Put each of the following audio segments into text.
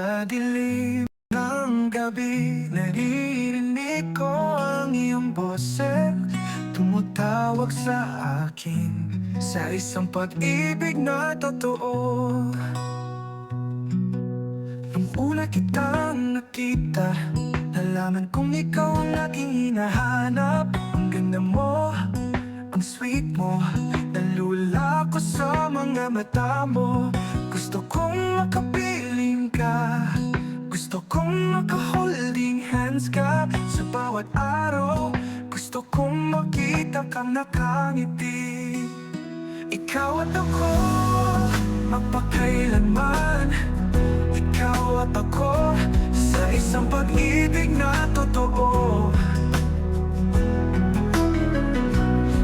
Sa dilim ng gabi, naririnig ko ang iyong boses tumutawag sa akin sa isang pag-ibig na totoo. Nung una kitang nakita, nalaman kong ikaw ang aking hinahanap. Ang ganda mo, ang sweet mo, nalula ko sa mga mata mo. Gusto kong makapiling ka, gusto kong maka-holding hands ka sa bawat araw. Gusto kong makita kang nakangiti. Ikaw at ako, magpakailanman. Ikaw at ako, sa isang pag-ibig na totoo.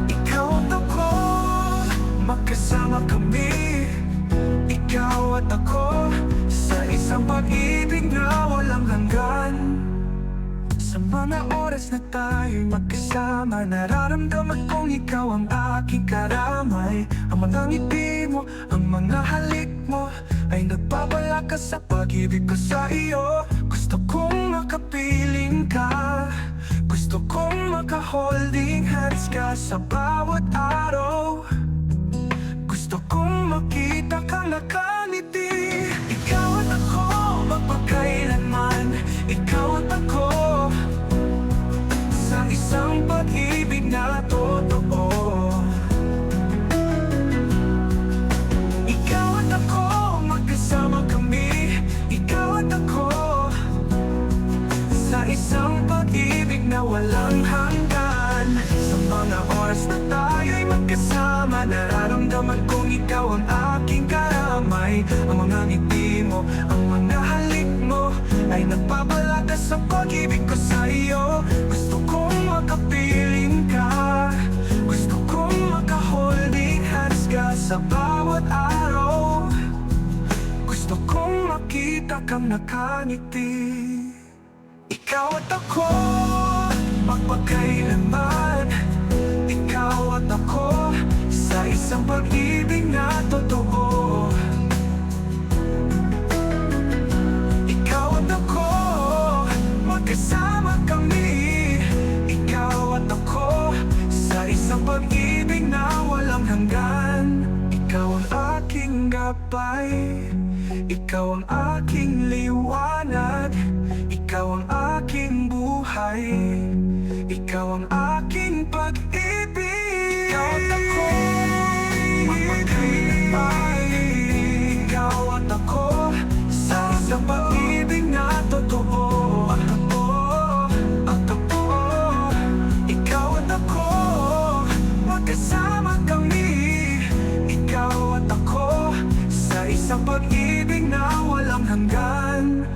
Ikaw at ako, magkasama kami. Ikaw at ako, sa isang pag-ibig na walang hanggan. Sa mga oras na tayo'y magkasama, nararamdaman kong ikaw ang aking karamay. Ang mga ngiti mo, ang mga halik mo, ay nagpapalakas sa pag-ibig ko sa iyo. Gusto kong makapiling ka, gusto kong maka-holding hands ka sa bawat araw. Gusto kong makita kang nakangiti. Ikaw at ako, magpakailanman. Ikaw at ako, sa isang pag-ibig na totoo. Ikaw at ako, magkasama kami. Ikaw at ako, sa isang pag-ibig na walang hanggan. Sa mga oras na tayo'y magkasama, nararamdaman kong ikaw ang aking karamay. Ang mga ngiti mo, ang mga halik mo, ay nagpapalakas sa pag-ibig ko sa iyo. Gusto kong makapiling ka, gusto kong maka-holding hands ka sa bawat araw. Gusto kong makita kang nakangiti. Ikaw at ako, magpakailanman. Ikaw at ako, sa isang pag-ibig na totoo. Ikaw at ako, magkasama kami. Ikaw at ako, sa isang pag-ibig na walang hanggan. Ikaw ang aking gabay, ikaw ang aking liwanag. Ikaw ang aking buhay, ikaw ang aking pag-ibig. Ikaw at ako, magpakailanman. Ikaw at ako, sa isang pag-ibig na totoo. At ako, ikaw at ako, magkasama kami. Ikaw at ako, sa isang pag-ibig na walang hanggan.